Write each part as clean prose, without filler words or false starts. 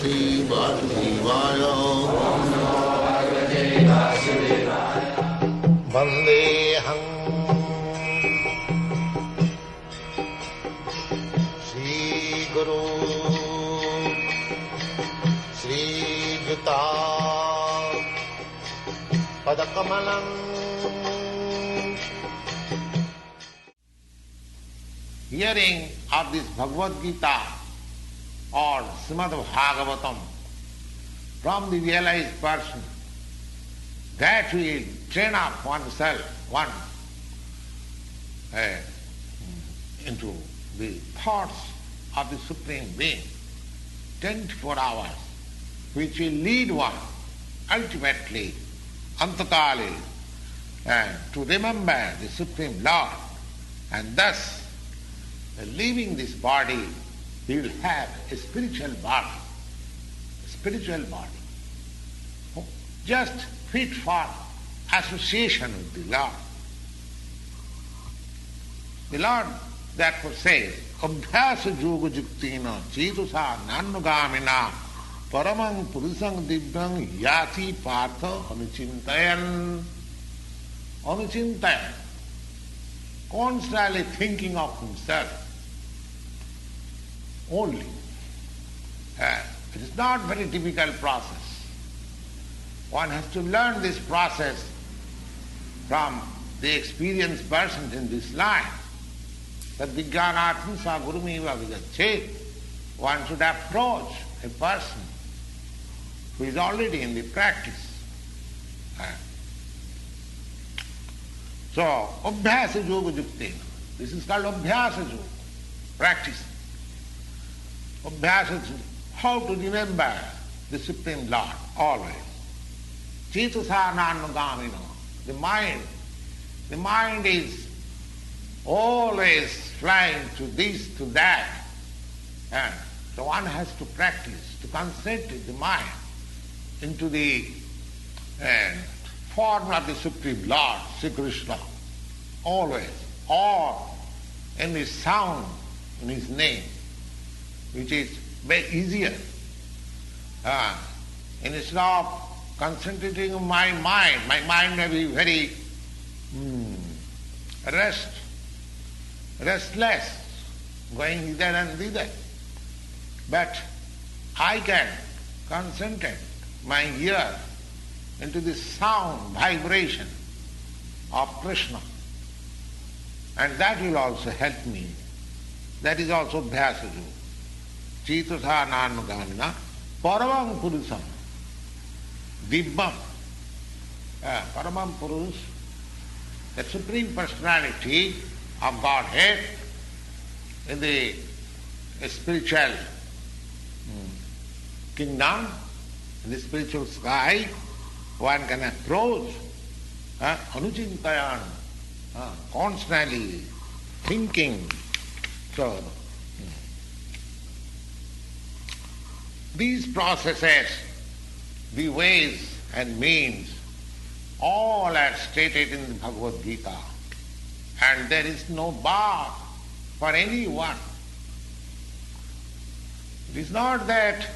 Bhagavate Vasudevaya. Vandeham Shri Guru Shri Juta Padakamalam. Hearing of this Bhagavad Gita or Srimad Bhagavatam from the realized person, that will train up oneself, into the thoughts of the Supreme Being, 24 hours, which will lead one ultimately, antakali, to remember the Supreme Lord, and thus, leaving this body, he will have a spiritual body, just fit for association with the Lord. The Lord therefore says, Abhyasa yoga juktina chetusa nanugamina paramang purusang divyang yati partha anuchintayan. Anuchintayan. Constantly thinking of himself only. It is not a very difficult process. One has to learn this process from the experienced persons in this life. That vijnanatma sa gurumeva vigachet. One should approach a person who is already in the practice. So, abhyasa yoga juktena. This is called abhyasa yoga, practice. Abhyasa, how to remember the Supreme Lord always. Cetasa nanugamino. The mind is always flying to this, to that. And so one has to practice, to concentrate the mind into the form of the Supreme Lord, Sri Krishna, always, or in the sound in his name, which is very easier. Instead of concentrating on my mind may be very restless, going hither and thither. But I can concentrate my ear into the sound, vibration of Krishna. And that will also help me. That is also Abhyasa Yoga. Cetasa nanugamina paramam purusam dibbam. Paramam Purus, the Supreme Personality of Godhead in the spiritual kingdom, in the spiritual sky, one can approach anuchintayan, constantly thinking. So, these processes, the ways and means, all are stated in the Bhagavad Gita. And there is no bar for anyone. It is not that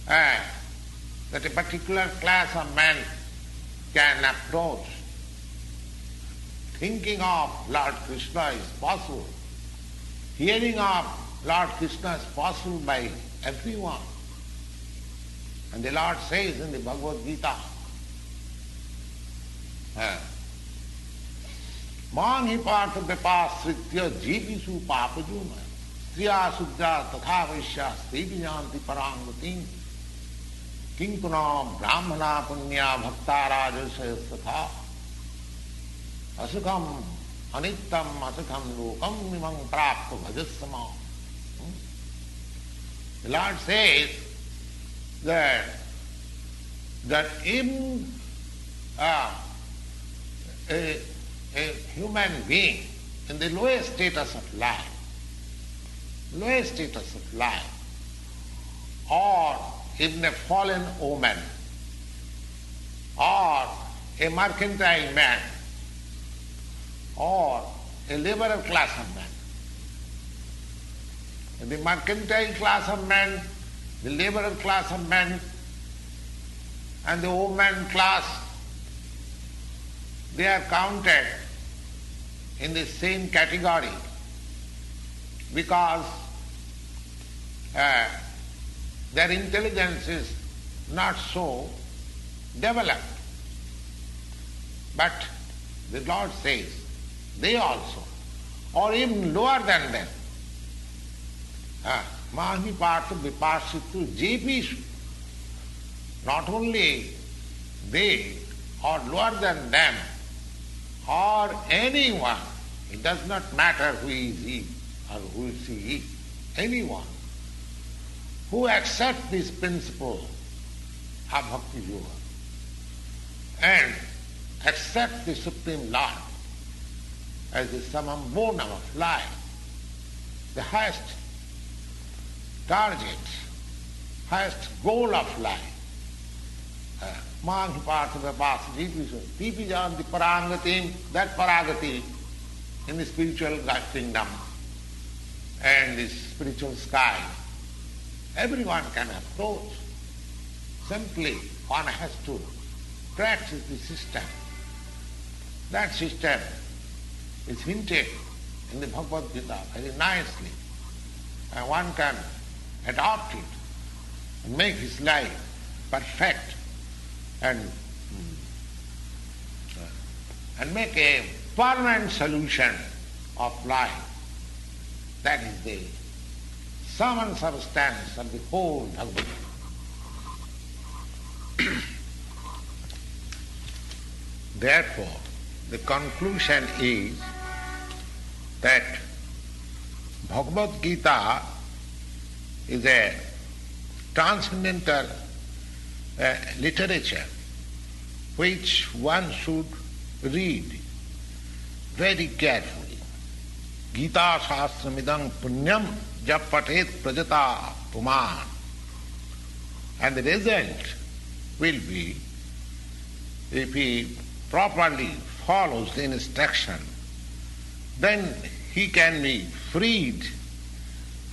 a particular class of men can approach. Thinking of Lord Krishna is possible. Hearing of Lord Krishna is possible by everyone. And the Lord says in the Bhagavad Gita, Mang hi partha vyapasritya jeevisu papajuna striya sudra tatha vaishya stevi janti parangvatim kinkunam brahmana punya bhakta rajasya tatha asukam anittam asukam lokam nimang prapta bhajasama. The Lord says that in a human being in the lowest status of life, or even a fallen woman, or a mercantile man, or a liberal class of man. In the mercantile class of men, the laborer class of men and the woman class, they are counted in the same category because their intelligence is not so developed. But the Lord says, they also, or even lower than them, Mahi Partha Vipashitu Jepishu, not only they or lower than them or anyone, it does not matter who is he or who is he, anyone who accepts this principle of Bhakti Yoga and accepts the Supreme Lord as the summum bonum of life, the highest target, highest goal of life. Manhi Partha Vipasya Deepi Janti Paragatim, that Paragati in the spiritual kingdom and the spiritual sky, everyone can approach. Simply one has to practice the system. That system is hinted in the Bhagavad Gita very nicely, and one can adopt it and make his life perfect and make a permanent solution of life. That is the sum and substance of the whole Bhagavad Gita. Therefore, the conclusion is that Bhagavad Gita is a transcendental literature which one should read very carefully. Gita Shastramidam Punyam Jap Patet Prajata Puman. And the result will be, if he properly follows the instruction, then he can be freed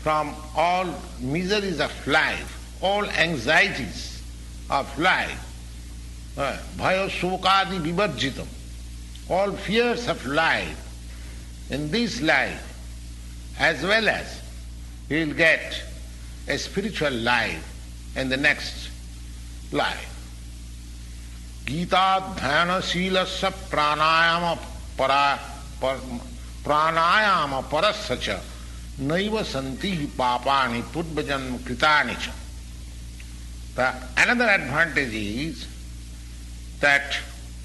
from all miseries of life, all anxieties of life, bhaya shokadi vivarjitam, all fears of life in this life, as well as he will get a spiritual life in the next life. Gita dhyana silasya pranayama parasya naiva santi papani purvajanma kritani cha. Another advantage is that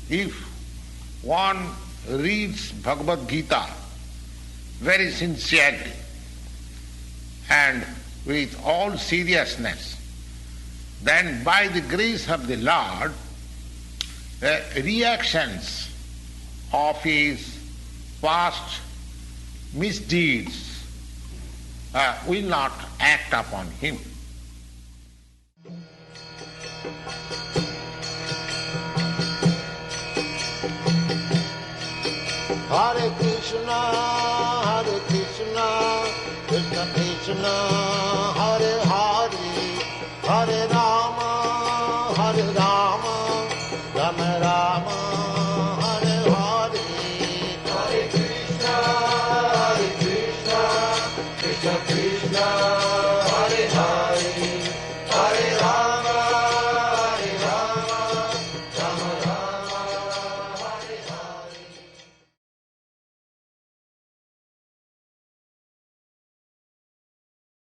if one reads Bhagavad Gita very sincerely and with all seriousness, then by the grace of the Lord, the reactions of his past misdeeds will not act upon him. Hare Krishna, Krishna Krishna,